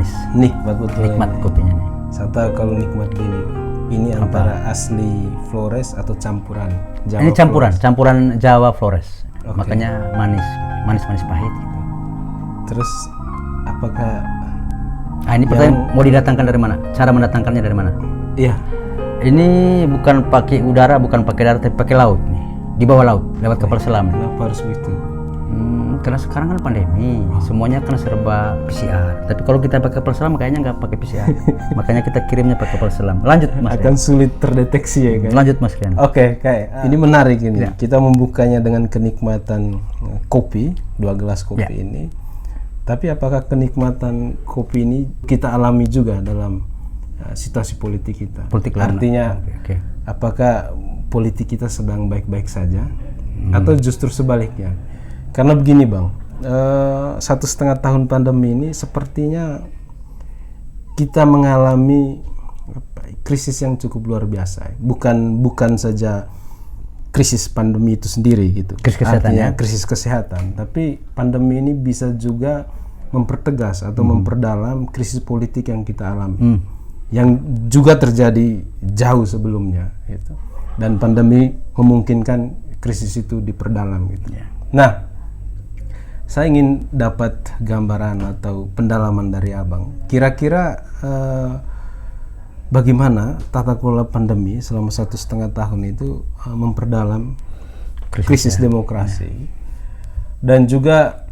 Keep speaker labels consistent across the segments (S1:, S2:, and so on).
S1: manis.
S2: Nikmat betul.
S1: Nikmat
S2: ini.
S1: kopinya nih.
S2: Saya tahu kalau nikmat ini antara asli Flores atau campuran Jawa.
S1: Ini
S2: Flores.
S1: campuran Jawa Flores.
S2: Oke.
S1: Makanya manis, manis pahit gitu.
S2: Terus apakah
S1: Ini pertanyaan mau didatangkan dari mana? Cara mendatangkannya dari mana?
S2: iya
S1: Ini bukan pakai udara, bukan pakai darat, tapi pakai laut nih. Di bawah laut, lewat kapal selam.
S2: kenapa harus begitu?
S1: Karena sekarang kan pandemi, semuanya kan serba PCR. Tapi kalau kita pakai kapal selam, kayaknya nggak pakai PCR. Makanya kita kirimnya pakai kapal selam. Lanjut Mas
S2: Akan sulit terdeteksi ya kan?
S1: Lanjut Mas Rian.
S2: Oke, ini menarik ini. Kita membukanya dengan kenikmatan kopi, 2 gelas kopi ini. Tapi apakah kenikmatan kopi ini kita alami juga dalam situasi politik kita?
S1: Politik
S2: Artinya,
S1: Oke.
S2: apakah politik kita sedang baik-baik saja, atau justru sebaliknya? Karena begini Bang, 1,5 tahun pandemi ini sepertinya kita mengalami krisis yang cukup luar biasa. Bukan saja krisis pandemi itu sendiri gitu.
S1: Krisis kesehatan,
S2: artinya krisis kesehatan, tapi pandemi ini bisa juga mempertegas atau memperdalam krisis politik yang kita alami, yang juga terjadi jauh sebelumnya gitu. Dan pandemi memungkinkan krisis itu diperdalam gitu. Nah, saya ingin dapat gambaran atau pendalaman dari Abang. Kira-kira bagaimana tata kelola pandemi selama 1,5 tahun itu memperdalam krisis demokrasi, dan juga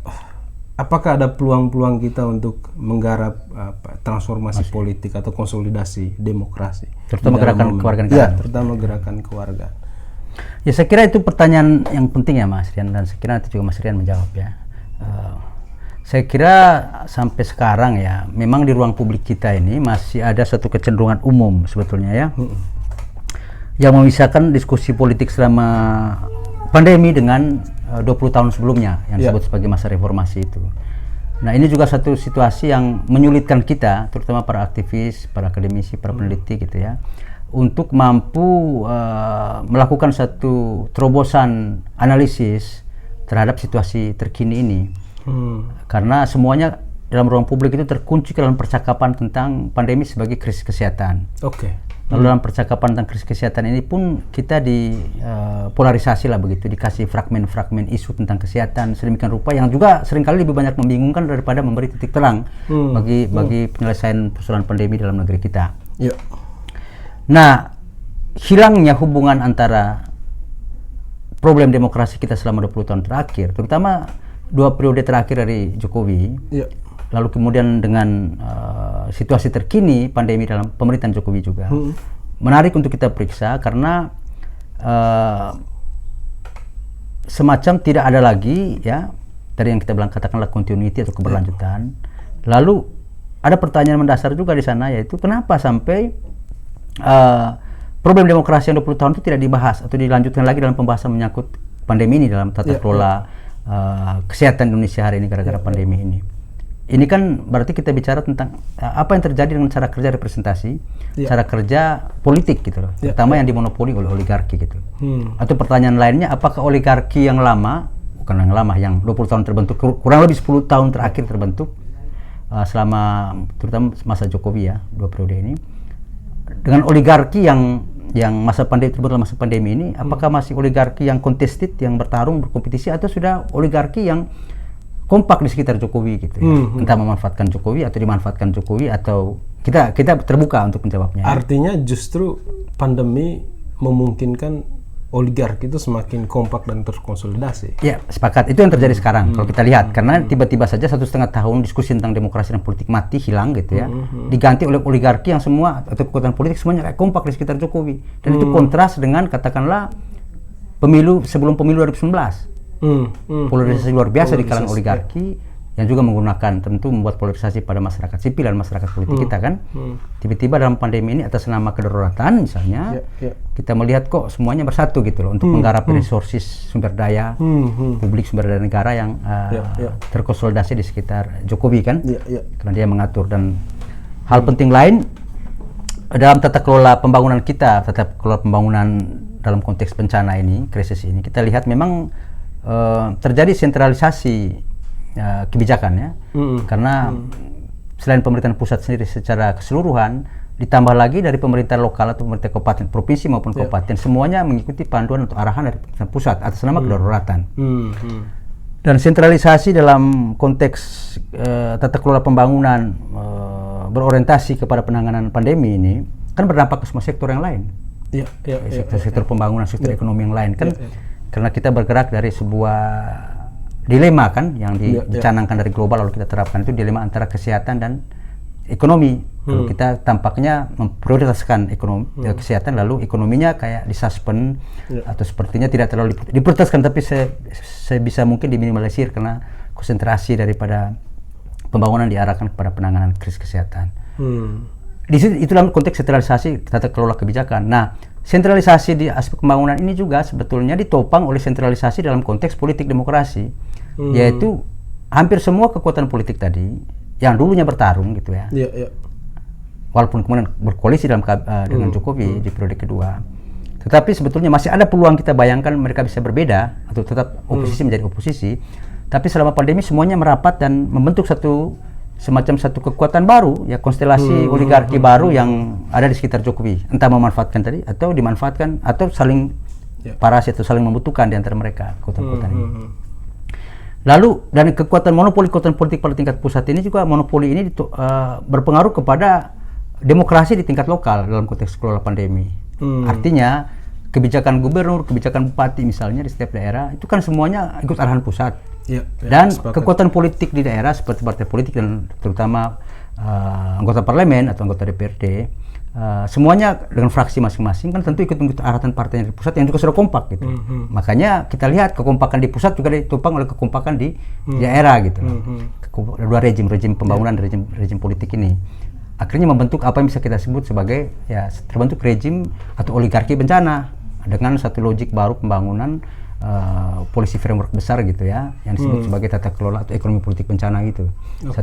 S2: apakah ada peluang-peluang kita untuk menggarap transformasi politik atau konsolidasi demokrasi,
S1: Terutama gerakan kewarganegaraan.
S2: Ya, terutama gerakan kewarganegaraan.
S1: Ya saya kira itu pertanyaan yang penting ya Mas Rian, dan saya kira nanti juga Mas Rian menjawab ya. Saya kira sampai sekarang ya, memang di ruang publik kita ini masih ada satu kecenderungan umum sebetulnya ya, yang memisahkan diskusi politik selama pandemi dengan 20 tahun sebelumnya yang disebut sebagai masa reformasi itu. Nah ini juga satu situasi yang menyulitkan kita, terutama para aktivis, para akademisi, para peneliti gitu ya, untuk mampu melakukan satu terobosan analisis terhadap situasi terkini ini. Karena semuanya dalam ruang publik itu terkunci ke dalam percakapan tentang pandemi sebagai krisis kesehatan. Lalu dalam percakapan tentang krisis kesehatan ini pun kita polarisasi lah begitu, dikasih fragmen-fragmen isu tentang kesehatan sedemikian rupa yang juga seringkali lebih banyak membingungkan daripada memberi titik terang bagi penyelesaian persoalan pandemi dalam negeri kita. Nah, hilangnya hubungan antara problem demokrasi kita selama 20 tahun terakhir, terutama 2 periode terakhir dari Jokowi, lalu kemudian dengan situasi terkini pandemi dalam pemerintahan Jokowi juga, menarik untuk kita periksa karena semacam tidak ada lagi ya, dari yang kita bilang katakanlah continuity atau keberlanjutan. Lalu ada pertanyaan mendasar juga di sana, yaitu kenapa sampai problem demokrasi yang 20 tahun itu tidak dibahas atau dilanjutkan lagi dalam pembahasan menyangkut pandemi ini dalam tata kelola kesehatan Indonesia hari ini gara-gara pandemi ini. Ini kan berarti kita bicara tentang apa yang terjadi dengan cara kerja representasi, cara kerja politik gitu loh, terutama yang dimonopoli oleh oligarki gitu. Atau pertanyaan lainnya, apakah oligarki yang lama, bukan yang lama, yang 20 tahun terbentuk, kurang lebih 10 tahun terakhir terbentuk selama terutama masa Jokowi ya, 2 periode ini, dengan oligarki yang masa pandemi tersebut dalam masa pandemi ini, apakah masih oligarki yang contested, yang bertarung, berkompetisi, atau sudah oligarki yang kompak di sekitar Jokowi gitu ya. Entah memanfaatkan Jokowi atau dimanfaatkan Jokowi, atau kita terbuka untuk menjawabnya.
S2: Artinya justru pandemi memungkinkan oligarki itu semakin kompak dan terkonsolidasi.
S1: Ya, sepakat. Itu yang terjadi sekarang kalau kita lihat, karena tiba-tiba saja 1,5 tahun diskusi tentang demokrasi dan politik mati, hilang gitu ya, diganti oleh oligarki yang semua atau kekuatan politik semuanya kayak kompak di sekitar Jokowi, dan itu kontras dengan katakanlah pemilu sebelum pemilu 2019. Polarisasi luar biasa di kalangan oligarki yang juga menggunakan, tentu membuat polarisasi pada masyarakat sipil dan masyarakat politik kita kan. Tiba-tiba dalam pandemi ini atas nama kedaruratan misalnya, kita melihat kok semuanya bersatu gitu loh untuk menggarap resources sumber daya publik, sumber daya negara yang terkonsolidasi di sekitar Jokowi kan, karena dia mengatur. Dan hal penting lain dalam tata kelola pembangunan kita, tata kelola pembangunan dalam konteks bencana ini, krisis ini, kita lihat memang terjadi sentralisasi kebijakan ya, karena selain pemerintahan pusat sendiri secara keseluruhan, ditambah lagi dari pemerintah lokal atau pemerintah kabupaten, provinsi maupun kabupaten, semuanya mengikuti panduan atau arahan dari pemerintah pusat atas nama kedaruratan. Dan sentralisasi dalam konteks tata kelola pembangunan berorientasi kepada penanganan pandemi ini kan berdampak ke semua sektor yang lain. Sektor pembangunan, sektor ekonomi yang lain kan, karena kita bergerak dari sebuah dilema kan yang dicanangkan dari global, lalu kita terapkan itu dilema antara kesehatan dan ekonomi. Lalu kita tampaknya memprioritaskan ekonomi, kesehatan, lalu ekonominya kayak disuspend atau sepertinya tidak terlalu diprioritaskan, tapi sebisa mungkin diminimalisir karena konsentrasi daripada pembangunan diarahkan kepada penanganan krisis kesehatan. Di situ itu dalam konteks sentralisasi tata kelola kebijakan. Nah, sentralisasi di aspek pembangunan ini juga sebetulnya ditopang oleh sentralisasi dalam konteks politik demokrasi, yaitu hampir semua kekuatan politik tadi yang dulunya bertarung gitu ya, walaupun kemudian berkoalisi dalam dengan Jokowi di periode kedua, tetapi sebetulnya masih ada peluang kita bayangkan mereka bisa berbeda atau tetap oposisi menjadi oposisi, tapi selama pandemi semuanya merapat dan membentuk semacam satu kekuatan baru ya, konstelasi oligarki baru yang ada di sekitar Jokowi, entah memanfaatkan tadi atau dimanfaatkan atau saling parasit atau saling membutuhkan di antara mereka kekuatan-kekuatan ini. Lalu dan kekuatan kekuatan politik pada tingkat pusat ini juga, monopoli ini berpengaruh kepada demokrasi di tingkat lokal dalam konteks kelola pandemi. Artinya kebijakan gubernur, kebijakan bupati misalnya di setiap daerah itu kan semuanya ikut arahan pusat. Dan kekuatan politik di daerah seperti partai politik dan terutama anggota parlemen atau anggota DPRD, semuanya dengan fraksi masing-masing kan tentu ikut mengikuti arahan partainya di pusat yang juga sudah kompak gitu. Makanya kita lihat kekompakan di pusat juga ditopang oleh kekompakan di daerah gitu. Dua rejim pembangunan, rejim politik ini akhirnya membentuk apa yang bisa kita sebut sebagai ya terbentuk rejim atau oligarki bencana dengan satu logik baru pembangunan policy framework besar gitu ya, yang disebut sebagai tata kelola atau ekonomi politik bencana gitu. 1,5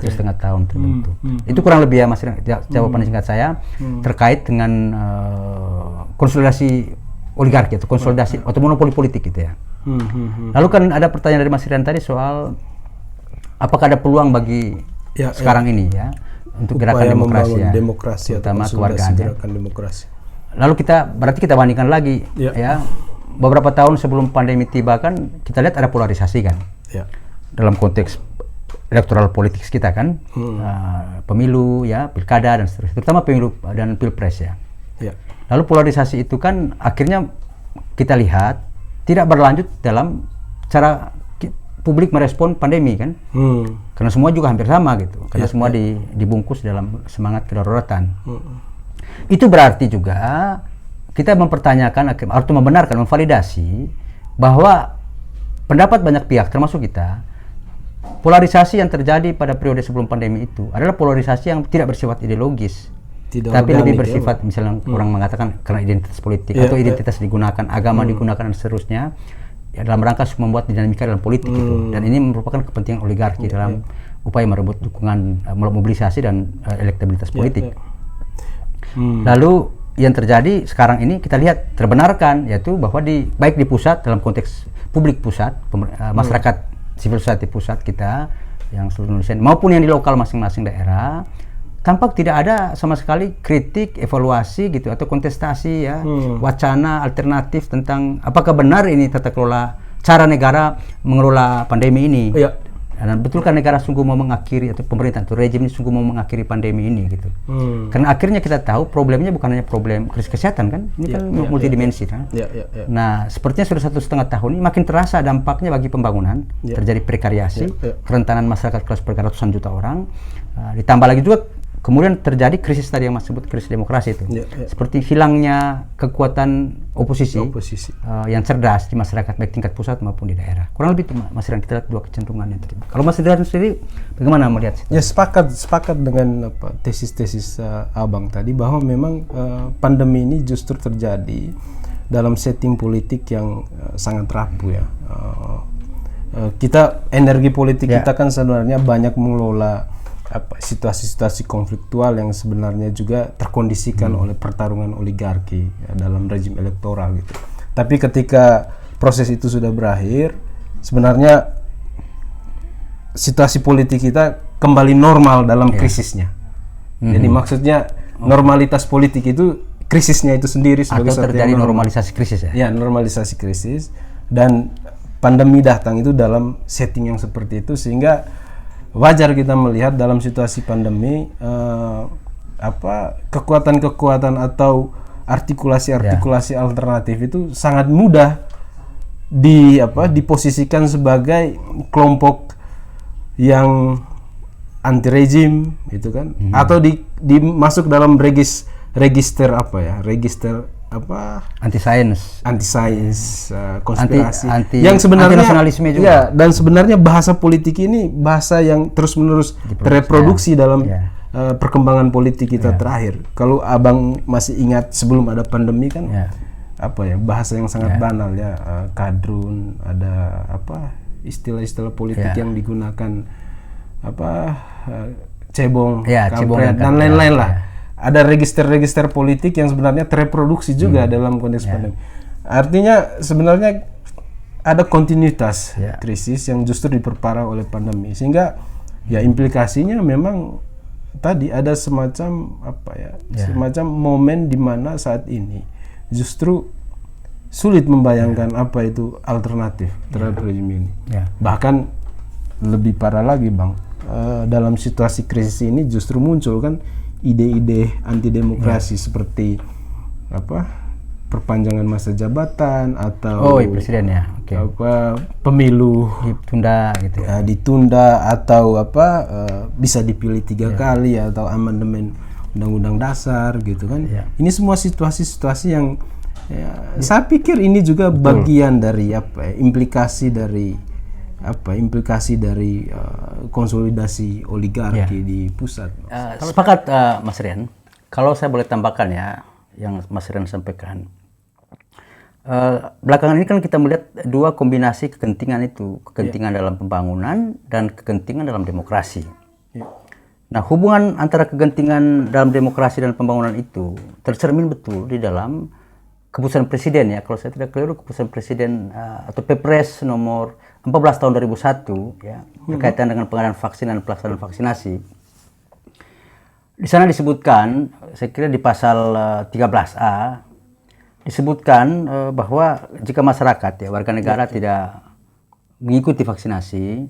S1: tahun terbentuk. Itu kurang lebih ya Mas, jawaban singkat saya terkait dengan konsolidasi oligarki atau konsolidasi atau monopoli politik gitu ya. Lalu kan ada pertanyaan dari Mas Rian tadi soal apakah ada peluang bagi sekarang ini ya untuk gerakan demokrasi terutama kewargaan. Lalu berarti kita bandingkan lagi ya. Beberapa tahun sebelum pandemi tiba kan kita lihat ada polarisasi kan dalam konteks elektoral politik kita kan, pemilu ya, pilkada dan seterusnya, terutama pemilu dan pilpres ya. Lalu polarisasi itu kan akhirnya kita lihat tidak berlanjut dalam cara publik merespon pandemi kan, karena semua juga hampir sama gitu, karena semua dibungkus dalam semangat kedaruratan. Itu berarti juga kita mempertanyakan atau membenarkan, memvalidasi bahwa pendapat banyak pihak termasuk kita, polarisasi yang terjadi pada periode sebelum pandemi itu adalah polarisasi yang tidak bersifat ideologis, tapi lebih bersifat misalnya orang mengatakan karena identitas politik atau identitas digunakan, agama digunakan dan seterusnya ya, dalam rangka membuat dinamika dalam politik itu, dan ini merupakan kepentingan oligarki dalam upaya merebut dukungan, mobilisasi dan elektabilitas politik. Lalu yang terjadi sekarang ini kita lihat terbenarkan, yaitu bahwa baik di pusat dalam konteks publik pusat, masyarakat civil society pusat kita yang seluruh Indonesia maupun yang di lokal masing-masing daerah, tampak tidak ada sama sekali kritik, evaluasi gitu atau kontestasi ya, wacana alternatif tentang apakah benar ini tata kelola cara negara mengelola pandemi ini. Dan betulkah negara sungguh mau mengakhiri atau pemerintah atau rejim ini sungguh mau mengakhiri pandemi ini gitu. Karena akhirnya kita tahu problemnya bukan hanya problem krisis kesehatan kan, ini kan multidimensi kan. Nah, sepertinya sudah 1,5 tahun ini makin terasa dampaknya bagi pembangunan, terjadi prekariasi, kerentanan masyarakat kelas per ratusan juta orang, ditambah lagi juga kemudian terjadi krisis tadi yang Mas sebut krisis demokrasi itu, seperti hilangnya kekuatan oposisi yang cerdas di masyarakat baik tingkat pusat maupun di daerah. Kurang lebih itu Mas Rian, kita lihat dua kecenderungan yang terjadi. Kalau Mas Rian sendiri bagaimana melihat itu?
S2: Ya sepakat dengan tesis-tesis Abang tadi bahwa memang pandemi ini justru terjadi dalam setting politik yang sangat rapuh ya. Kita energi politik kita kan sebenarnya banyak mengelola situasi-situasi konfliktual yang sebenarnya juga terkondisikan oleh pertarungan oligarki ya, dalam rejim elektoral gitu. Tapi ketika proses itu sudah berakhir, sebenarnya situasi politik kita kembali normal dalam krisisnya. Jadi maksudnya normalitas politik itu krisisnya itu sendiri sebagai
S1: Atau
S2: satu
S1: terjadi
S2: yang
S1: normalisasi krisis ya.
S2: Ya, normalisasi krisis, dan pandemi datang itu dalam setting yang seperti itu, sehingga wajar kita melihat dalam situasi pandemi kekuatan-kekuatan atau artikulasi-artikulasi alternatif itu sangat mudah diposisikan sebagai kelompok yang anti rejim itu kan, atau dimasuk dalam register
S1: Anti sains,
S2: konspirasi
S1: anti,
S2: yang sebenarnya
S1: anti nasionalisme juga.
S2: Ya, dan sebenarnya bahasa politik ini bahasa yang terus-menerus tereproduksi dalam perkembangan politik kita terakhir. Kalau abang masih ingat sebelum ada pandemi kan, bahasa yang sangat banal ya, kadrun, ada istilah-istilah politik yang digunakan cebong, kampret, dan lain-lain lah. Ada register-register politik yang sebenarnya tereproduksi juga dalam konteks pandemi. Artinya sebenarnya ada kontinuitas krisis yang justru diperparah oleh pandemi, sehingga ya implikasinya memang tadi ada semacam semacam momen di mana saat ini justru sulit membayangkan apa itu alternatif terhadap rejim ini. Bahkan lebih parah lagi, Bang, dalam situasi krisis ini justru muncul kan ide-ide anti demokrasi seperti perpanjangan masa jabatan atau
S1: presiden ya.
S2: Pemilu
S1: ditunda gitu ya.
S2: Ditunda atau bisa dipilih 3 kali, atau amandemen undang-undang dasar gitu kan. Ini semua situasi-situasi yang saya pikir ini juga bagian dari implikasi dari konsolidasi oligarki di pusat.
S1: Sepakat Mas Rian. Kalau saya boleh tambahkan ya yang Mas Rian sampaikan. Belakangan ini kan kita melihat dua kombinasi kegentingan itu, kegentingan dalam pembangunan dan kegentingan dalam demokrasi. Nah, hubungan antara kegentingan dalam demokrasi dan pembangunan itu tercermin betul di dalam keputusan presiden ya, kalau saya tidak keliru keputusan presiden atau Perpres nomor 14 tahun 2001 ya, berkaitan dengan pengadaan vaksin dan pelaksanaan vaksinasi. Di sana disebutkan, saya kira di pasal 13A disebutkan bahwa jika masyarakat ya, warga negara tidak mengikuti vaksinasi,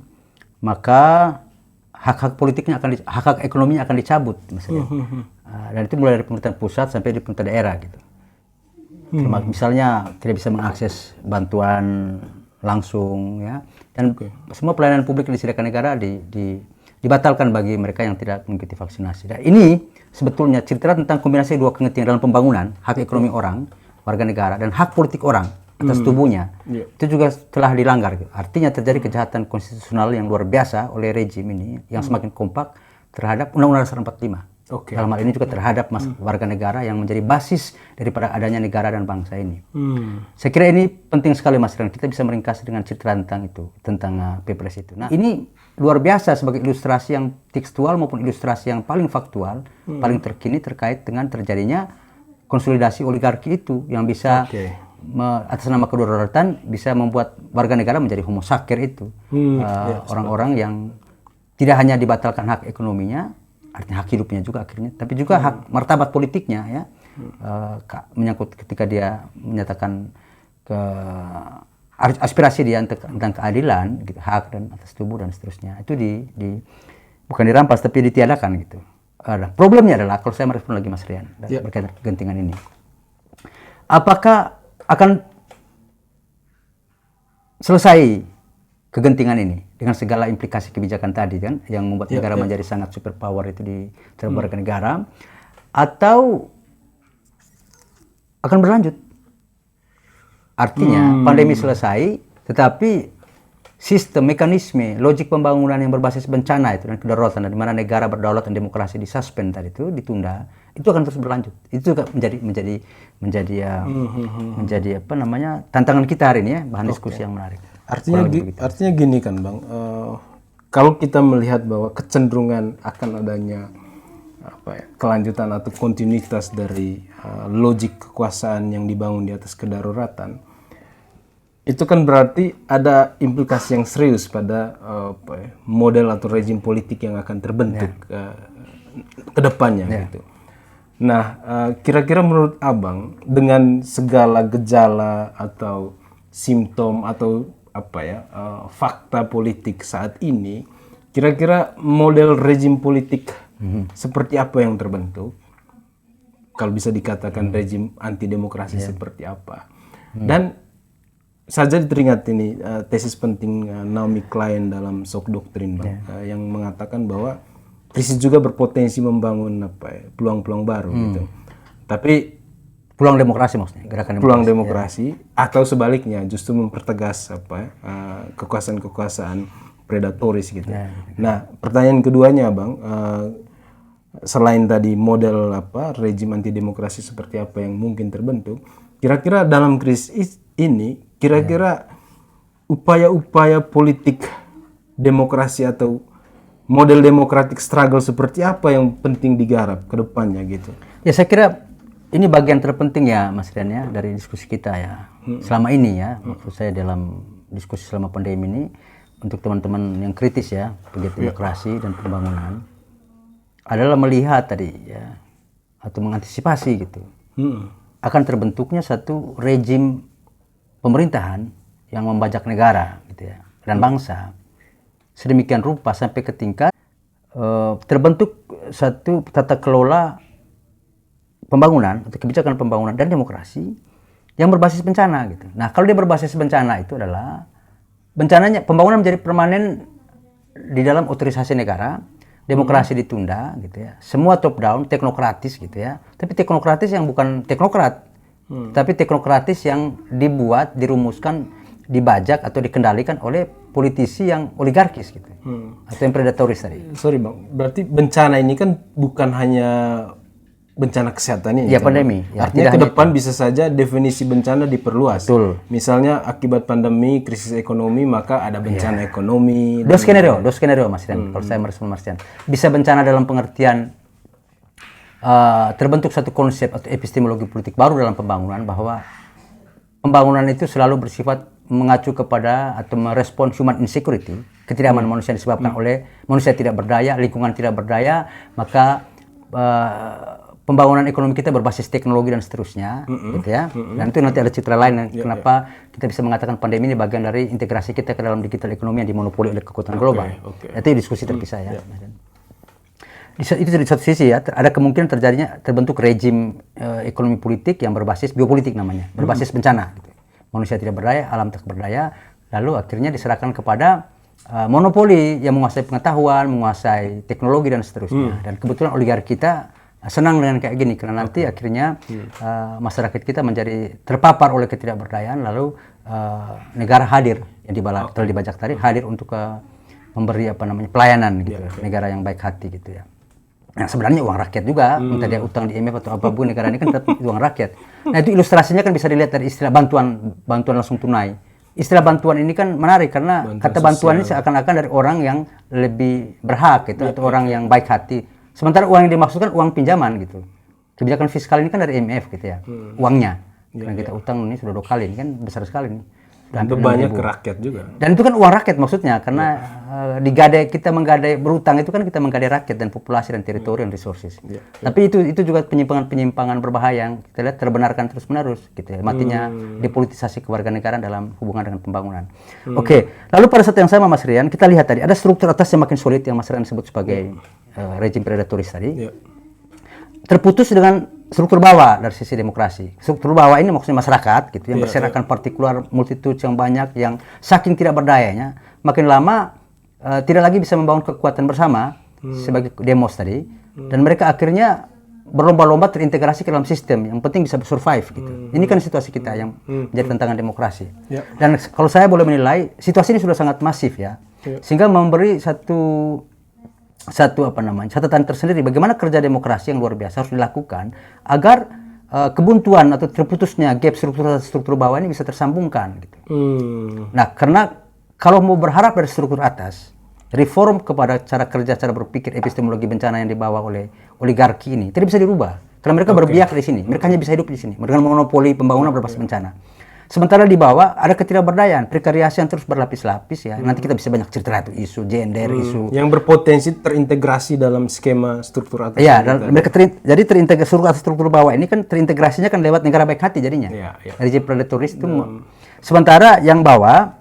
S1: maka hak-hak politiknya hak-hak ekonominya akan dicabut, misalnya. Dan itu mulai dari pemerintah pusat sampai di pemerintah daerah gitu. Misalnya tidak bisa mengakses bantuan langsung ya, dan semua pelayanan publik yang disediakan negara dibatalkan bagi mereka yang tidak mengikuti vaksinasi. Dan ini sebetulnya cerita tentang kombinasi dua kegentingan dalam pembangunan, hak ekonomi orang, warga negara, dan hak politik orang atas tubuhnya. Itu juga telah dilanggar. Artinya terjadi kejahatan konstitusional yang luar biasa oleh rejim ini yang semakin kompak terhadap Undang-Undang Dasar 45. Dalam hal ini juga terhadap warga negara yang menjadi basis daripada adanya negara dan bangsa ini. Saya kira ini penting sekali, Mas Rian. Kita bisa meringkas dengan cerita tentang itu, tentang Perpres itu. Nah, ini luar biasa sebagai ilustrasi yang tekstual maupun ilustrasi yang paling faktual, paling terkini terkait dengan terjadinya konsolidasi oligarki itu yang bisa atas nama kedaulatan bisa membuat warga negara menjadi homo sacer itu. Orang-orang yang tidak hanya dibatalkan hak ekonominya, artinya hak hidupnya juga akhirnya, tapi juga hak martabat politiknya ya, menyangkut ketika dia menyatakan aspirasi dia tentang keadilan, gitu, hak dan atas tubuh dan seterusnya, itu bukan dirampas tapi ditiadakan gitu. Problemnya adalah, kalau saya merespon lagi Mas Rian berkaitan kegentingan ini, apakah akan selesai kegentingan ini dengan segala implikasi kebijakan tadi kan, yang membuat negara menjadi sangat superpower itu di terhadap warga negara, atau akan berlanjut? Artinya pandemi selesai, tetapi sistem, mekanisme, logik pembangunan yang berbasis bencana itu dan kedaulatan, di mana negara berdaulat dan demokrasi disuspend tadi itu ditunda, itu akan terus berlanjut. Itu juga menjadi apa namanya, tantangan kita hari ini ya, bahan diskusi yang menarik.
S2: Artinya gini kan, Bang, kalau kita melihat bahwa kecenderungan akan adanya kelanjutan atau kontinuitas dari logik kekuasaan yang dibangun di atas kedaruratan, Itu kan berarti ada implikasi yang serius pada model atau rezim politik yang akan terbentuk ke depannya gitu. Nah, kira-kira menurut Abang dengan segala gejala atau simptom atau fakta politik saat ini, kira-kira model rezim politik seperti apa yang terbentuk? Kalau bisa dikatakan rezim anti demokrasi seperti apa? Dan saja teringat ini tesis penting Naomi Klein dalam Shock Doctrine, Bang, yang mengatakan bahwa krisis juga berpotensi membangun peluang-peluang baru gitu. Tapi
S1: Peluang demokrasi maksudnya, gerakan demokrasi.
S2: peluang demokrasi atau sebaliknya justru mempertegas kekuasaan-kekuasaan predatoris gitu. Nah, pertanyaan keduanya, Bang, selain tadi model rezim anti demokrasi seperti apa yang mungkin terbentuk, kira-kira dalam krisis ini kira-kira upaya-upaya politik demokrasi atau model democratic struggle seperti apa yang penting digarap ke depannya gitu?
S1: Ya saya kira ini bagian terpenting ya Mas Rian ya dari diskusi kita ya. Selama ini ya, maksud saya dalam diskusi selama pandemi ini untuk teman-teman yang kritis ya pegiat demokrasi dan pembangunan adalah melihat tadi ya atau mengantisipasi gitu. Akan terbentuknya satu rezim pemerintahan yang membajak negara gitu ya dan bangsa sedemikian rupa sampai ke tingkat terbentuk satu tata kelola pembangunan atau kebijakan pembangunan dan demokrasi yang berbasis bencana gitu. Nah, kalau dia berbasis bencana itu adalah bencananya pembangunan menjadi permanen di dalam otorisasi negara, demokrasi ditunda gitu ya. Semua top down, teknokratis gitu ya. Tapi teknokratis yang bukan teknokrat. Tapi teknokratis yang dibuat, dirumuskan, dibajak atau dikendalikan oleh politisi yang oligarkis gitu. Atau yang predatoris tadi.
S2: Sorry, Bang. Berarti bencana ini kan bukan hanya bencana kesehatan ini.
S1: Ya, pandemi. Ya,
S2: artinya ke depan bisa saja definisi bencana diperluas.
S1: Betul.
S2: Misalnya akibat pandemi, krisis ekonomi, maka ada bencana ekonomi.
S1: Dua skenario Mas Rian. Kalau saya merespon Mas Rian. Bisa bencana dalam pengertian terbentuk satu konsep atau epistemologi politik baru dalam pembangunan bahwa pembangunan itu selalu bersifat mengacu kepada atau merespon human insecurity, ketidakamanan manusia yang disebabkan oleh manusia tidak berdaya, lingkungan tidak berdaya, maka pembangunan ekonomi kita berbasis teknologi dan seterusnya, gitu ya. Dan itu nanti ada citra lain kenapa kita bisa mengatakan pandemi ini bagian dari integrasi kita ke dalam digital ekonomi yang dimonopoli oleh kekuatan global. Itu diskusi terpisah ya. Itu dari satu sisi ya, ada kemungkinan terbentuk rezim ekonomi politik yang berbasis biopolitik namanya, berbasis bencana. Gitu. Manusia tidak berdaya, alam tak berdaya, lalu akhirnya diserahkan kepada monopoli yang menguasai pengetahuan, menguasai teknologi dan seterusnya. Dan kebetulan oligarki kita senang dengan kayak gini karena nanti akhirnya masyarakat kita menjadi terpapar oleh ketidakberdayaan, lalu negara hadir yang telah dibajak tadi hadir untuk memberi pelayanan gitu, negara yang baik hati gitu ya. Nah sebenarnya uang rakyat juga, entah dia utang di IMF atau apapun, negara ini kan tetap uang rakyat. Nah itu ilustrasinya kan bisa dilihat dari istilah bantuan langsung tunai. Istilah bantuan ini kan menarik karena kata bantuan ini seakan-akan dari orang yang lebih berhak gitu, atau orang yang baik hati. Sementara uang yang dimaksudkan uang pinjaman gitu. Kebijakan fiskal ini kan dari IMF gitu ya, uangnya. Karena kita utang ini sudah 2 kali, ini kan besar sekali nih.
S2: Dan itu banyak ke rakyat juga.
S1: Dan itu kan uang rakyat maksudnya, karena kita menggadai berutang itu kan kita menggadai rakyat dan populasi dan teritori dan resources. Tapi itu juga penyimpangan berbahaya yang kita lihat terbenarkan terus-menerus gitu ya. Matinya depolitisasi kewarganegaraan dalam hubungan dengan pembangunan. Oke, lalu pada saat yang sama Mas Rian, kita lihat tadi ada struktur atas yang makin solid yang Mas Rian sebut sebagai rezim predatoris tadi. Terputus dengan struktur bawah dari sisi demokrasi. Struktur bawah ini maksudnya masyarakat gitu yang berserakan partikular multitude yang banyak yang saking tidak berdayanya makin lama tidak lagi bisa membangun kekuatan bersama sebagai demos tadi dan mereka akhirnya berlomba-lomba terintegrasi ke dalam sistem yang penting bisa survive gitu. Ini kan situasi kita yang menjadi tantangan demokrasi. Dan kalau saya boleh menilai situasi ini sudah sangat masif ya. Sehingga memberi satu catatan tersendiri bagaimana kerja demokrasi yang luar biasa harus dilakukan agar kebuntuan atau terputusnya gap struktur bawah ini bisa tersambungkan gitu. Nah, karena kalau mau berharap dari struktur atas reform kepada cara kerja, cara berpikir epistemologi bencana yang dibawa oleh oligarki ini tidak bisa dirubah karena mereka berbiak di sini, mereka hanya bisa hidup di sini dengan monopoli pembangunan berbasis bencana. Sementara di bawah ada ketidakberdayaan, prekariasi yang terus berlapis-lapis ya. Nanti kita bisa banyak cerita itu isu gender, isu
S2: yang berpotensi terintegrasi dalam skema struktur atas.
S1: ya, dan mereka jadi terintegrasi struktur bawah ini kan terintegrasinya kan lewat negara baik hati jadinya. Rejim predatoris itu. Sementara yang bawah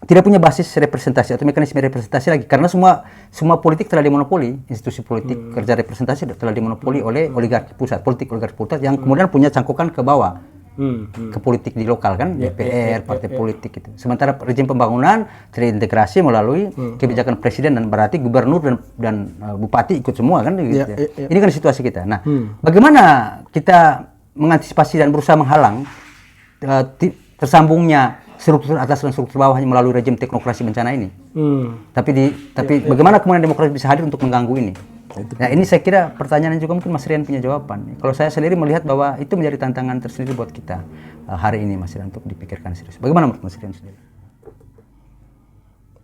S1: tidak punya basis representasi atau mekanisme representasi lagi karena semua politik telah dimonopoli, institusi politik kerja representasi telah dimonopoli oleh oligarki pusat, politik oligarki pusat yang kemudian punya cangkukan ke bawah. Ke politik di lokal kan, DPR, partai politik itu. Sementara rezim pembangunan terintegrasi melalui kebijakan presiden dan berarti gubernur dan bupati ikut semua kan gitu. Ini kan situasi kita. Nah, bagaimana kita mengantisipasi dan berusaha menghalang tersambungnya struktur atas dan struktur bawahnya melalui rezim teknokrasi bencana ini? Tapi bagaimana kemudian demokrasi bisa hadir untuk mengganggu ini? Nah, ini saya kira pertanyaan yang juga mungkin Mas Rian punya jawaban. Kalau saya sendiri melihat bahwa itu menjadi tantangan tersendiri buat kita hari ini Mas Rian untuk dipikirkan serius. Bagaimana menurut Mas Rian sendiri?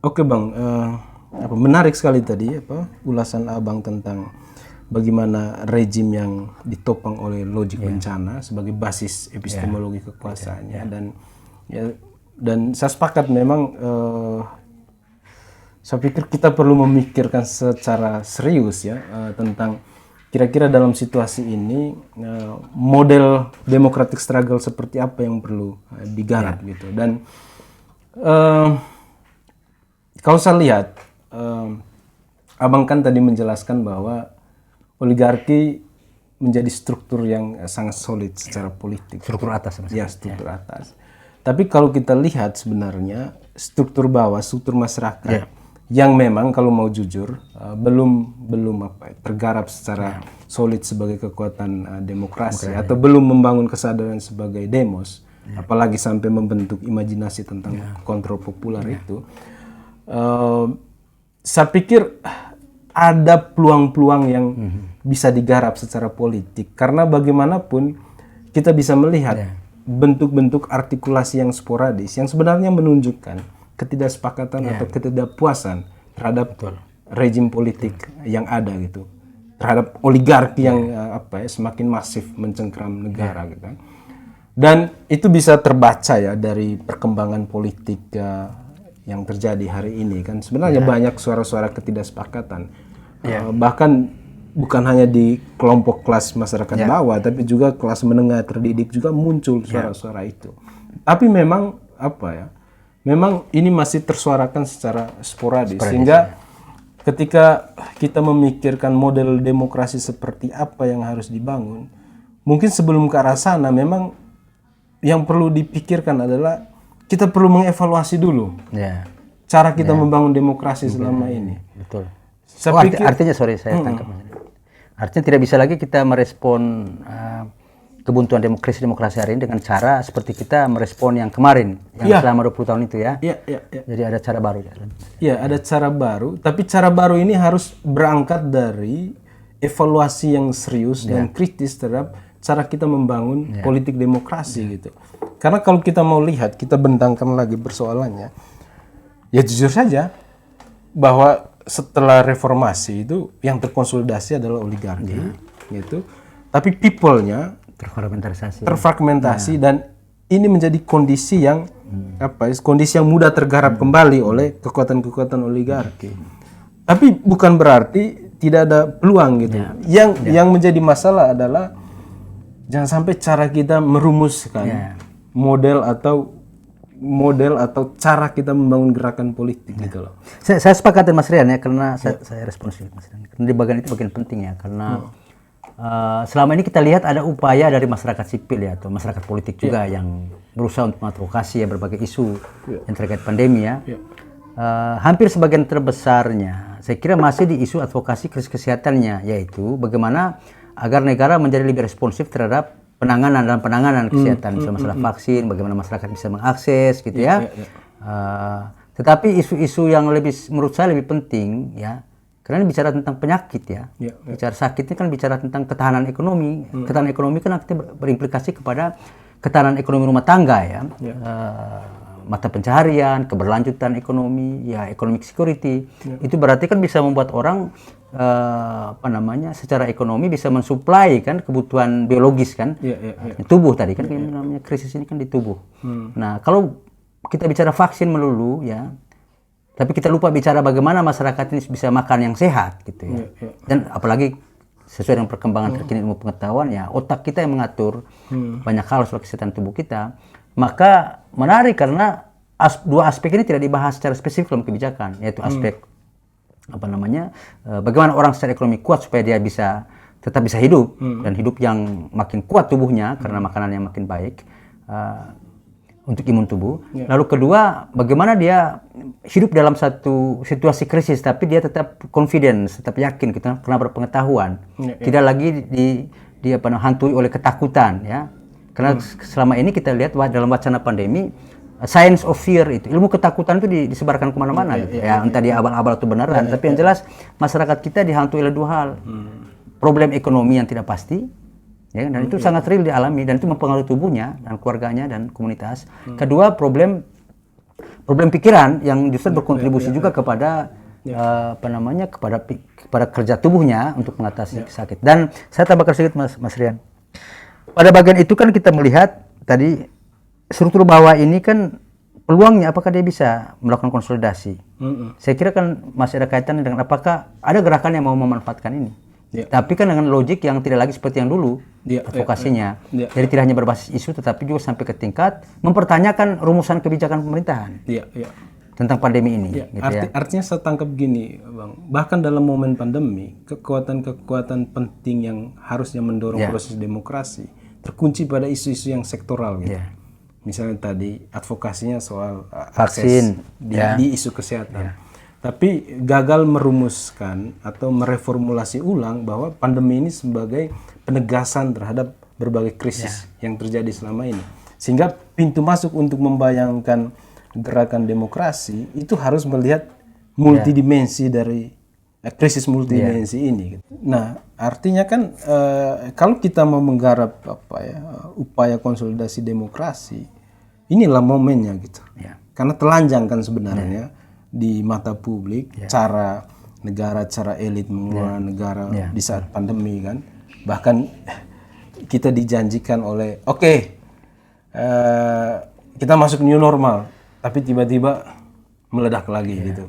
S2: Oke Bang, menarik sekali tadi ulasan Abang tentang bagaimana rejim yang ditopang oleh logik bencana sebagai basis epistemologi kekuasaannya dan saya sepakat memang. Saya pikir kita perlu memikirkan secara serius ya tentang kira-kira dalam situasi ini model democratic struggle seperti apa yang perlu digarap gitu. Dan kalau saya lihat Abang kan tadi menjelaskan bahwa oligarki menjadi struktur yang sangat solid secara politik.
S1: Struktur atas
S2: ya, struktur atas. Tapi kalau kita lihat sebenarnya struktur bawah, struktur masyarakat yang memang kalau mau jujur belum tergarap secara solid sebagai kekuatan demokrasi atau belum membangun kesadaran sebagai demos, apalagi sampai membentuk imajinasi tentang kontrol populer itu. Saya pikir ada peluang-peluang yang bisa digarap secara politik karena bagaimanapun kita bisa melihat bentuk-bentuk artikulasi yang sporadis yang sebenarnya menunjukkan ketidaksepakatan atau ketidakpuasan terhadap rejim politik yang ada gitu, terhadap oligarki yang semakin masif mencengkram negara gitu kan. Dan itu bisa terbaca ya dari perkembangan politik yang terjadi hari ini kan sebenarnya banyak suara-suara ketidaksepakatan bahkan bukan hanya di kelompok kelas masyarakat bawah tapi juga kelas menengah terdidik juga muncul suara-suara itu. Tapi memang memang ini masih tersuarakan secara sporadis sehingga ketika kita memikirkan model demokrasi seperti apa yang harus dibangun, mungkin sebelum ke arah sana memang yang perlu dipikirkan adalah kita perlu mengevaluasi dulu cara kita membangun demokrasi selama ini.
S1: Betul. Artinya saya tangkap. Artinya tidak bisa lagi kita merespon kebuntuan demokrasi hari ini dengan cara seperti kita merespon yang kemarin yang selama 20 tahun itu ya. Jadi ada cara baru ya.
S2: Iya, ada cara baru, tapi cara baru ini harus berangkat dari evaluasi yang serius dan kritis terhadap cara kita membangun politik demokrasi gitu. Karena kalau kita mau lihat, kita bentangkan lagi persoalannya. Ya jujur saja bahwa setelah reformasi itu yang terkonsolidasi adalah oligarki gitu. Tapi people-nya terfragmentasi dan ini menjadi kondisi yang kondisi yang mudah tergarap kembali oleh kekuatan-kekuatan oligarki. Tapi bukan berarti tidak ada peluang gitu. Yang menjadi masalah adalah jangan sampai cara kita merumuskan model atau cara kita membangun gerakan politik gitu loh.
S1: Saya sepakat dengan Mas Rian ya karena saya responsif Mas Rian. Karena di bagian itu bagian penting ya karena selama ini kita lihat ada upaya dari masyarakat sipil ya atau masyarakat politik juga yang berusaha untuk mengadvokasi ya berbagai isu yang terkait pandemi ya. Hampir sebagian terbesarnya saya kira masih di isu advokasi krisis kesehatannya, yaitu bagaimana agar negara menjadi lebih responsif terhadap penanganan kesehatan, misalnya masalah vaksin, bagaimana masyarakat bisa mengakses gitu ya. Tetapi isu-isu yang menurut saya lebih penting ya. Karena ini bicara tentang penyakit ya. Bicara sakit ini kan bicara tentang ketahanan ekonomi. Ketahanan ekonomi kan akhirnya berimplikasi kepada ketahanan ekonomi rumah tangga ya. mata pencaharian, keberlanjutan ekonomi, ya economic security. Itu berarti kan bisa membuat orang secara ekonomi bisa mensuplai kan kebutuhan biologis kan, tubuh tadi kan namanya krisis ini kan di tubuh. Nah kalau kita bicara vaksin melulu ya, tapi kita lupa bicara bagaimana masyarakat ini bisa makan yang sehat gitu ya. Dan apalagi sesuai dengan perkembangan terkini ilmu pengetahuan ya, otak kita yang mengatur banyak hal soal kesehatan tubuh kita. Maka menarik karena dua aspek ini tidak dibahas secara spesifik dalam kebijakan, yaitu aspek bagaimana orang secara ekonomi kuat supaya dia tetap bisa hidup dan hidup yang makin kuat tubuhnya karena makanan yang makin baik untuk imun tubuh. Lalu kedua, bagaimana dia hidup dalam satu situasi krisis tapi dia tetap confidence, tetap yakin gitu, karena berpengetahuan, tidak lagi hantui oleh ketakutan ya. Karena selama ini kita lihat dalam wacana pandemi, science of fear itu, ilmu ketakutan itu disebarkan kemana-mana gitu. Entah dia abal-abal atau beneran, tapi yang jelas masyarakat kita dihantui oleh dua hal. Problem ekonomi yang tidak pasti, ya, dan itu sangat real dialami dan itu mempengaruhi tubuhnya dan keluarganya dan komunitas. Kedua, problem pikiran yang justru berkontribusi juga kepada kepada kerja tubuhnya untuk mengatasi sakit. Dan saya tambahkan sedikit Mas Rian. Pada bagian itu kan kita melihat tadi struktur bawah ini kan peluangnya apakah dia bisa melakukan konsolidasi. Saya kira kan masih ada kaitan dengan apakah ada gerakan yang mau memanfaatkan ini. Tapi kan dengan logik yang tidak lagi seperti yang dulu advokasinya. Jadi tidak hanya berbasis isu tetapi juga sampai ke tingkat mempertanyakan rumusan kebijakan pemerintahan tentang pandemi ini.
S2: Artinya saya tangkap gini, Bang. Bahkan dalam momen pandemi, kekuatan-kekuatan penting yang harusnya mendorong proses demokrasi terkunci pada isu-isu yang sektoral gitu. Misalnya tadi advokasinya soal vaksin di isu kesehatan. Tapi gagal merumuskan atau mereformulasi ulang bahwa pandemi ini sebagai penegasan terhadap berbagai krisis yang terjadi selama ini. Sehingga pintu masuk untuk membayangkan gerakan demokrasi itu harus melihat multidimensi dari krisis multidimensi ini. Nah, artinya kan kalau kita mau menggarap upaya konsolidasi demokrasi, inilah momennya gitu. Karena telanjang kan sebenarnya di mata publik cara elit mengelola negara di saat pandemi kan. Bahkan kita dijanjikan oleh kita masuk new normal, tapi tiba-tiba meledak lagi gitu.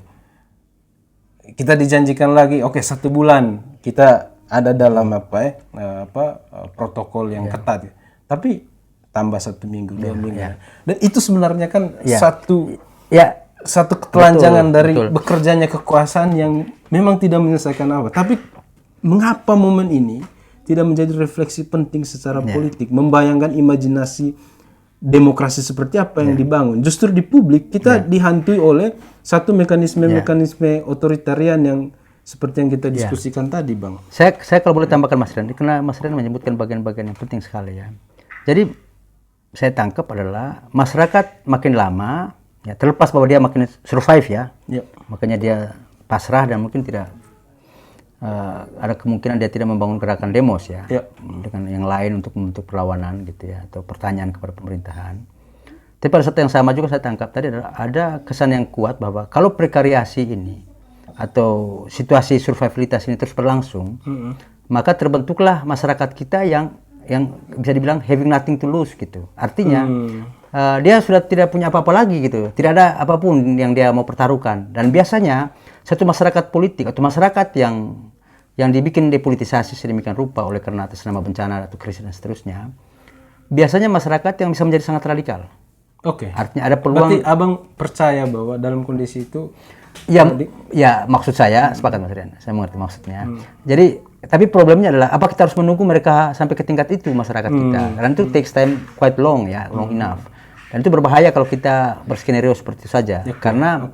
S2: Kita dijanjikan lagi, 1 bulan kita ada dalam protokol yang ketat, tapi tambah 1 minggu, 2 minggu. Dan itu sebenarnya kan satu ketelanjangan dari bekerjanya kekuasaan yang memang tidak menyelesaikan apa. Tapi mengapa momen ini tidak menjadi refleksi penting secara politik, membayangkan imajinasi demokrasi seperti apa yang dibangun. Justru di publik kita dihantui oleh satu mekanisme otoritarian yang seperti yang kita diskusikan tadi, Bang.
S1: Saya kalau boleh tambahkan Mas Rian, karena Mas Rian menyebutkan bagian-bagian yang penting sekali ya. Jadi saya tangkap adalah masyarakat makin lama terlepas bahwa dia makin survive makanya dia pasrah dan mungkin tidak ada kemungkinan dia tidak membangun gerakan demos dengan yang lain untuk membentuk perlawanan gitu ya, atau pertanyaan kepada pemerintahan. Tapi pada saat yang sama juga saya tangkap tadi adalah ada kesan yang kuat bahwa kalau prekariasi ini atau situasi survivalitas ini terus berlangsung, maka terbentuklah masyarakat kita yang bisa dibilang having nothing to lose gitu. Artinya dia sudah tidak punya apa-apa lagi gitu, tidak ada apapun yang dia mau pertaruhkan. Dan biasanya satu masyarakat politik atau masyarakat yang dibikin depolitisasi sedemikian rupa oleh karena atas nama bencana atau krisis dan seterusnya, biasanya masyarakat yang bisa menjadi sangat radikal. Artinya ada peluang.
S2: Berarti Abang percaya bahwa dalam kondisi itu
S1: maksud saya sepakat Mas Rian, saya mengerti maksudnya. Jadi tapi problemnya adalah apa kita harus menunggu mereka sampai ke tingkat itu masyarakat kita, karena itu takes time quite long long enough. Dan itu berbahaya kalau kita berskenario seperti itu saja, karena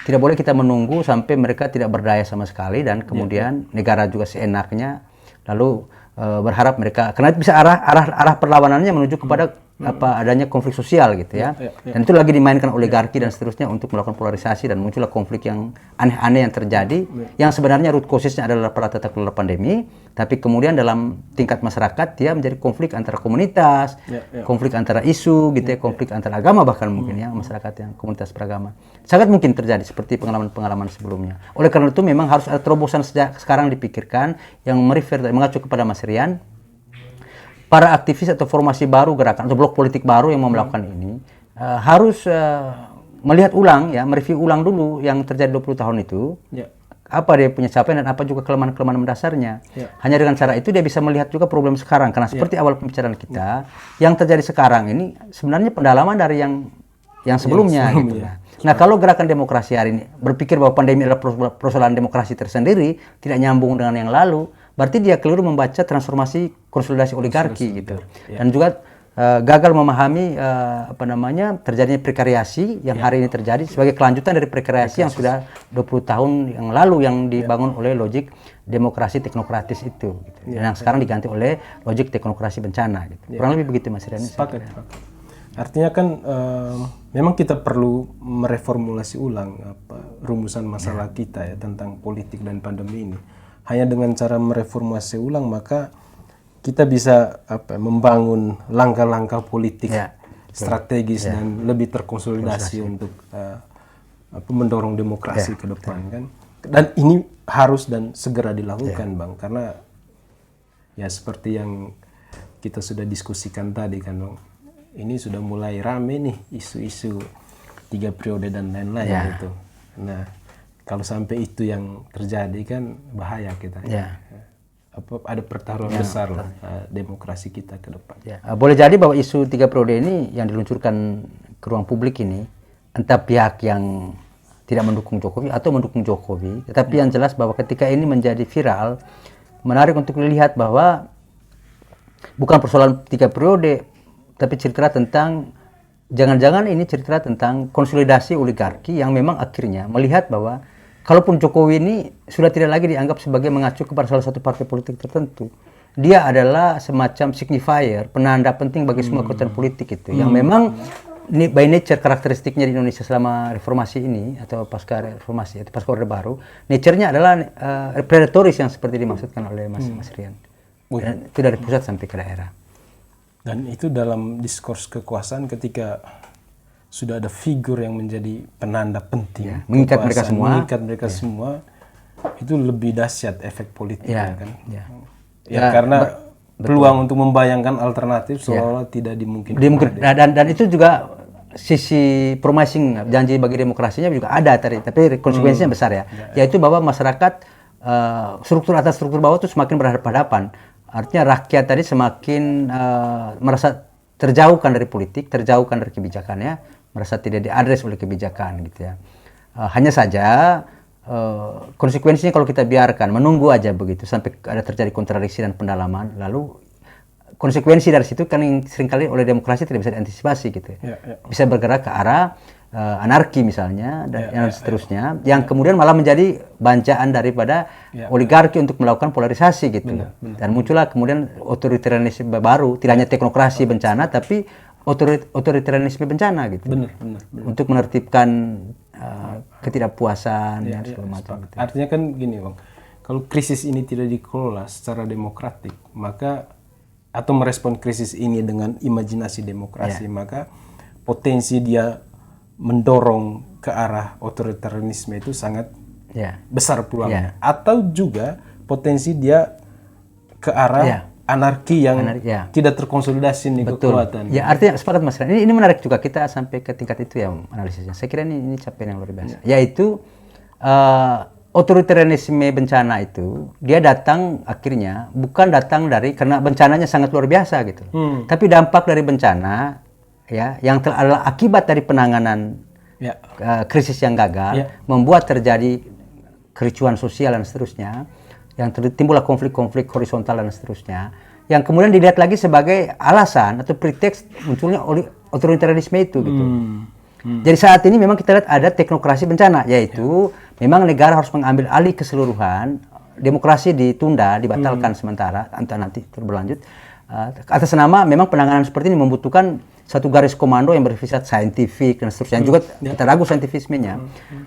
S1: tidak boleh kita menunggu sampai mereka tidak berdaya sama sekali dan kemudian negara juga seenaknya lalu berharap mereka, karena bisa arah perlawanannya menuju kepada adanya konflik sosial gitu ya. Dan itu lagi dimainkan oligarki dan seterusnya untuk melakukan polarisasi dan muncullah konflik yang aneh-aneh yang terjadi yang sebenarnya root causesnya adalah pada tata kelola pandemi, tapi kemudian dalam tingkat masyarakat dia menjadi konflik antara komunitas, konflik antara isu gitu ya, konflik antara agama bahkan mungkin ya, masyarakat yang komunitas beragama. Sangat mungkin terjadi seperti pengalaman-pengalaman sebelumnya. Oleh karena itu memang harus ada terobosan sejak sekarang dipikirkan yang mengacu kepada Mas Rian. Para aktivis atau formasi baru gerakan atau blok politik baru yang mau melakukan ini harus melihat ulang ya, mereview ulang dulu yang terjadi 20 tahun itu. Apa dia punya capaian dan apa juga kelemahan-kelemahan mendasarnya. Hanya dengan cara itu dia bisa melihat juga problem sekarang karena seperti awal pembicaraan kita, yang terjadi sekarang ini sebenarnya pendalaman dari yang sebelumnya gitu ya. Nah, kalau gerakan demokrasi hari ini berpikir bahwa pandemi adalah persoalan demokrasi tersendiri, tidak nyambung dengan yang lalu, berarti dia keliru membaca transformasi konsolidasi oligarki gitu. Dan juga gagal memahami terjadinya prekariasi yang hari ini terjadi sebagai kelanjutan dari prekariasi yang sudah 20 tahun yang lalu yang dibangun oleh logik demokrasi teknokratis itu gitu. Dan yang sekarang diganti oleh logik teknokrasi bencana gitu. Kurang lebih begitu Mas Rian.
S2: Sepakat. Artinya kan memang kita perlu mereformulasi ulang rumusan masalah kita ya tentang politik dan pandemi ini. Hanya dengan cara mereformulasi ulang maka kita bisa membangun langkah-langkah politik strategis dan lebih terkonsolidasi untuk mendorong demokrasi ke depan kan. Dan ini harus dan segera dilakukan Bang, karena ya seperti yang kita sudah diskusikan tadi kan Bang. Ini sudah mulai rame nih isu-isu 3 periode dan lain-lain gitu. Nah, kalau sampai itu yang terjadi kan bahaya kita. Ada pertaruhan besar lah demokrasi kita ke depan.
S1: Boleh jadi bahwa isu 3 periode ini yang diluncurkan ke ruang publik ini entah pihak yang tidak mendukung Jokowi atau mendukung Jokowi, tetapi yang jelas bahwa ketika ini menjadi viral, menarik untuk dilihat bahwa bukan persoalan 3 periode, tapi cerita tentang jangan-jangan ini cerita tentang konsolidasi oligarki yang memang akhirnya melihat bahwa kalaupun Jokowi ini sudah tidak lagi dianggap sebagai mengacu kepada salah satu partai politik tertentu, dia adalah semacam signifier, penanda penting bagi semua kekuatan politik itu, yang memang by nature karakteristiknya di Indonesia selama reformasi ini atau pasca reformasi atau pasca Orde Baru, nature-nya adalah predatoris yang seperti dimaksudkan oleh Mas Rian. Dan itu dari pusat sampai ke daerah.
S2: Dan itu dalam diskurs kekuasaan ketika sudah ada figur yang menjadi penanda penting,
S1: mengikat mereka semua,
S2: itu lebih dahsyat efek politiknya kan. Karena peluang untuk membayangkan alternatif seolah-olah tidak dimungkinkan.
S1: Dan itu juga sisi promising, janji bagi demokrasinya juga ada tapi konsekuensinya besar yaitu bahwa masyarakat struktur atas struktur bawah itu semakin berhadapan. Artinya rakyat tadi semakin merasa terjauhkan dari politik, terjauhkan dari kebijakannya, merasa tidak diadres oleh kebijakan gitu ya. Hanya saja konsekuensinya kalau kita biarkan menunggu aja begitu sampai ada terjadi kontradiksi dan pendalaman, lalu konsekuensi dari situ kan yang seringkali oleh demokrasi tidak bisa diantisipasi gitu. Bisa bergerak ke arah anarki misalnya dan seterusnya, yang kemudian malah menjadi banjaan daripada oligarki untuk melakukan polarisasi gitu. Dan muncullah kemudian otoritarianisme baru, tidak hanya teknokrasi bencana tapi otoritarianisme bencana gitu. Untuk menertibkan ketidakpuasan dan segala macam.
S2: Artinya kan gini Bang, kalau krisis ini tidak dikelola secara demokratik, maka atau merespon krisis ini dengan imajinasi demokrasi, maka potensi dia mendorong ke arah otoritarianisme itu sangat besar peluangnya. Atau juga potensi dia ke arah anarki yang tidak terkonsolidasi nih kekuatan.
S1: Ya, artinya sepakat Mas Rian. Ini menarik juga kita sampai ke tingkat itu ya analisisnya. Saya kira ini capaian yang luar biasa. Yaitu otoritarianisme bencana itu dia datang akhirnya bukan datang dari karena bencananya sangat luar biasa gitu. Tapi dampak dari bencana yang adalah akibat dari penanganan krisis yang gagal, membuat terjadi kericuhan sosial dan seterusnya, yang timbullah konflik-konflik horizontal dan seterusnya, yang kemudian dilihat lagi sebagai alasan atau pretext munculnya otoritarianisme itu gitu. Jadi saat ini memang kita lihat ada teknokrasi bencana, yaitu memang negara harus mengambil alih keseluruhan, demokrasi ditunda, dibatalkan sementara, entah nanti berlanjut. atas nama memang penanganan seperti ini membutuhkan satu garis komando yang bersifat saintifik dan seterusnya. Juga kita ragu saintifismenya.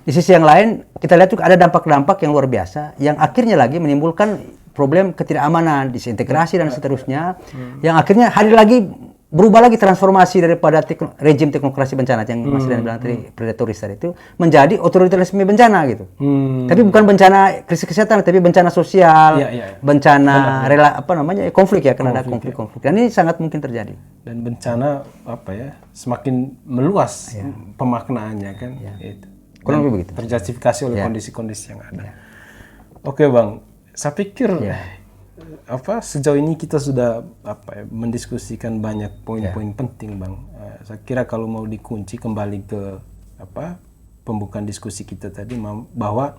S1: Di sisi yang lain kita lihat juga ada dampak-dampak yang luar biasa yang akhirnya lagi menimbulkan problem ketidakamanan, disintegrasi dan seterusnya, yang akhirnya hadir lagi, berubah lagi transformasi daripada rejim teknokrasi bencana yang Mas Rian bilang tadi, predatoris tadi itu, menjadi otoritarisme bencana gitu. Tapi bukan bencana krisis kesehatan, tapi bencana sosial, bencana konflik ya, karena ada konflik-konflik. Dan ini sangat mungkin terjadi.
S2: Dan bencana semakin meluas pemaknaannya kan. Itu.
S1: Kurang lebih begitu.
S2: Terjustifikasi oleh kondisi-kondisi yang ada. Oke Bang, saya pikir sejauh ini kita sudah mendiskusikan banyak poin-poin penting Bang. Saya kira kalau mau dikunci kembali ke pembukaan diskusi kita tadi, bahwa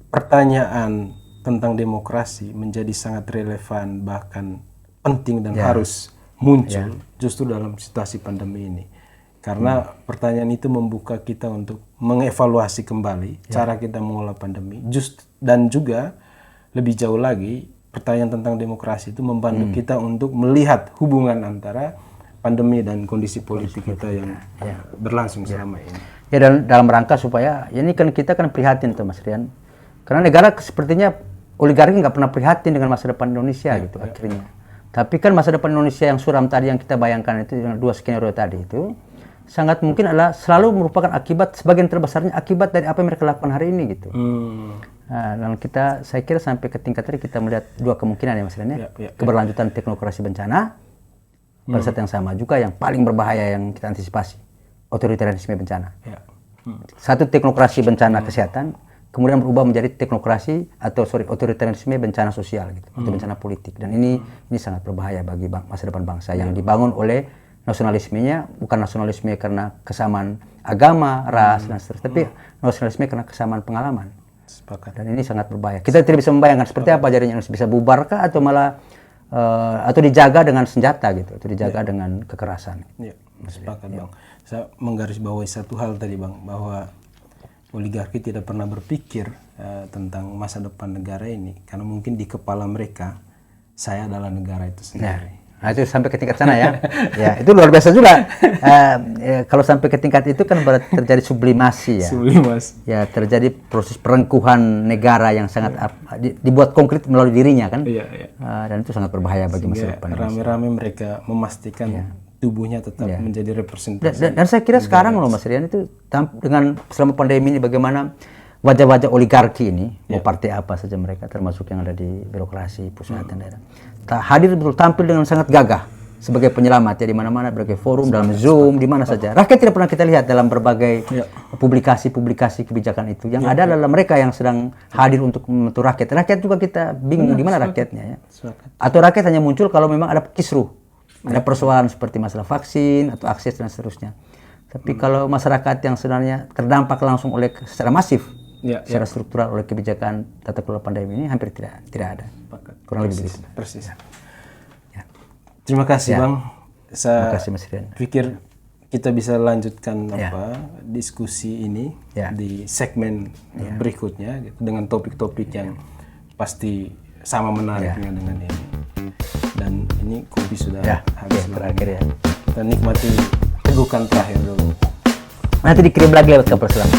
S2: pertanyaan tentang demokrasi menjadi sangat relevan, bahkan penting dan harus muncul justru dalam situasi pandemi ini. Karena pertanyaan itu membuka kita untuk mengevaluasi kembali cara kita mengelola pandemi, dan juga lebih jauh lagi pertanyaan tentang demokrasi itu membantu kita untuk melihat hubungan antara pandemi dan kondisi politik kita yang berlangsung selama ini.
S1: Ya, dan dalam rangka supaya ini kan kita kan prihatin tuh Mas Rian, karena negara sepertinya oligarki nggak pernah prihatin dengan masa depan Indonesia gitu akhirnya. Tapi kan masa depan Indonesia yang suram tadi yang kita bayangkan itu dengan 2 skenario tadi itu sangat mungkin adalah selalu merupakan akibat, sebagian terbesarnya akibat dari apa yang mereka lakukan hari ini gitu. Nah, dan saya kira sampai ke tingkat tadi kita melihat 2 kemungkinan ya Mas Rian ya. Keberlanjutan teknokrasi bencana, pada saat yang sama juga yang paling berbahaya yang kita antisipasi, otoritarisme bencana. Satu teknokrasi bencana kesehatan, kemudian berubah menjadi teknokrasi otoritarisme bencana sosial gitu, atau bencana politik. Dan ini sangat berbahaya bagi masa depan bangsa yang dibangun oleh nasionalismenya, bukan nasionalisme karena kesamaan agama, ras dan seterusnya, tapi nasionalisme karena kesamaan pengalaman.
S2: Sepakat.
S1: Dan ini sangat berbahaya. Kita tidak bisa membayangkan seperti apa jadinya bisa bubarkah atau malah atau dijaga dengan senjata gitu, atau dijaga dengan kekerasan.
S2: Iya, sepakat Bang. Saya menggarisbawahi satu hal tadi Bang, bahwa oligarki tidak pernah berpikir tentang masa depan negara ini, karena mungkin di kepala mereka saya adalah negara itu sendiri.
S1: Nah, itu sampai ke tingkat sana ya. Ya, itu luar biasa juga. Kalau sampai ke tingkat itu kan berarti terjadi sublimasi ya.
S2: Sublimasi.
S1: Ya, terjadi proses perengkuhan negara yang sangat dibuat konkret melalui dirinya kan. Dan itu sangat berbahaya bagi masa depan.
S2: Rame-rame mereka memastikan tubuhnya tetap menjadi representasi.
S1: Dan saya kira sekarang loh Mas Rian itu dengan selama pandemi ini bagaimana wajah-wajah oligarki ini, mau partai apa saja mereka, termasuk yang ada di birokrasi pusat dan daerah, hadir betul, tampil dengan sangat gagah sebagai penyelamat ya di mana-mana, berbagai forum, dalam Zoom, di mana saja. Rakyat tidak pernah kita lihat dalam berbagai publikasi-publikasi kebijakan itu. Yang ada adalah mereka yang sedang hadir untuk membantu rakyat. Rakyat juga kita bingung di mana rakyatnya ya. Atau rakyat hanya muncul kalau memang ada kisruh, ada persoalan seperti masalah vaksin atau akses dan seterusnya. Tapi kalau masyarakat yang sebenarnya terdampak langsung secara masif, secara struktural oleh kebijakan tata kelola pandemi ini hampir tidak ada. Kurang lebih begitu.
S2: Persis. Terima kasih Bang.
S1: Terima kasih Mas Rian.
S2: Pikir kita bisa lanjutkan diskusi ini di segmen berikutnya gitu, dengan topik-topik yang pasti sama menariknya dengan ini. Dan ini kopi sudah habis
S1: terakhir ya.
S2: Kita nikmati tegukan terakhir dulu.
S1: Nanti dikirim lagi lewat kapal selam.